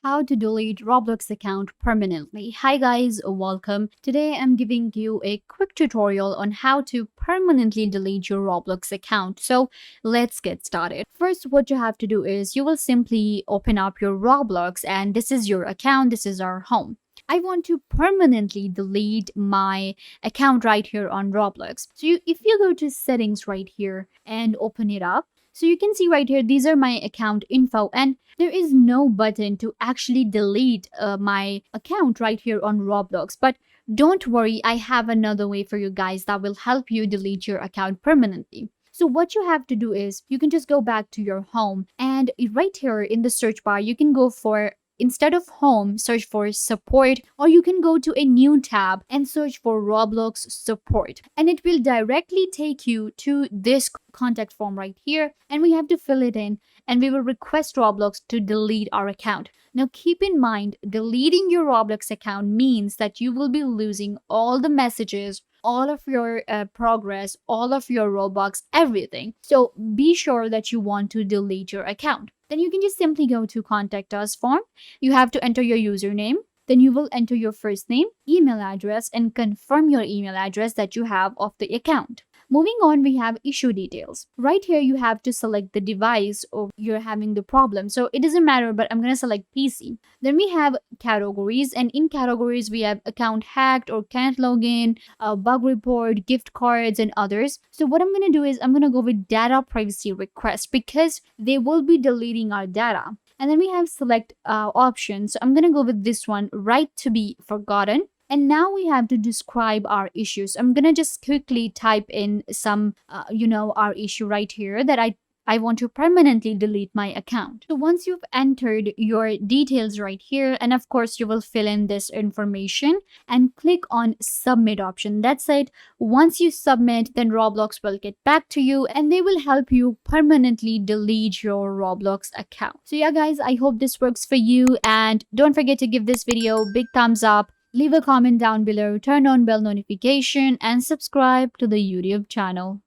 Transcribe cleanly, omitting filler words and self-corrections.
how to delete Roblox account permanently. Hi guys, welcome. Today I'm giving you a quick tutorial on how to permanently delete your Roblox account. So let's get started. First, what you have to do is you will simply open up your Roblox and this is your account, this is our home. I want to permanently delete my account right here on Roblox. If you go to settings right here and open it up, so you can see right here, these are my account info and there is no button to actually delete my account right here on Roblox. But don't worry, I have another way for you guys that will help you delete your account permanently. So what you have to do is you can just go back to your home and right here in the search bar, you can go for instead of home, search for support, or you can go to a new tab and search for Roblox support. And it will directly take you to this contact form right here. And we have to fill it in and we will request Roblox to delete our account. Now, keep in mind, deleting your Roblox account means that you will be losing all the messages, all of your progress, all of your Robux, everything. So be sure that you want to delete your account. Then you can just simply go to contact us form. You have to enter your username. Then you will enter your first name, email address, and confirm your email address that you have of the account. Moving on, we have issue details. Right here, you have to select the device or you're having the problem. So it doesn't matter, but I'm going to select PC. Then we have categories, and in categories, we have account hacked or can't log in, bug report, gift cards, and others. So what I'm going to do is I'm going to go with data privacy request because they will be deleting our data. And then we have select options. So I'm going to go with this one, right to be forgotten. And now we have to describe our issues. I'm going to just quickly type in some, our issue right here that I want to permanently delete my account. So once you've entered your details right here, and of course you will fill in this information and click on submit option. That's it. Once you submit, then Roblox will get back to you and they will help you permanently delete your Roblox account. So yeah, guys, I hope this works for you. And don't forget to give this video a big thumbs up. Leave a comment down below, turn on bell notification and subscribe to the YouTube channel.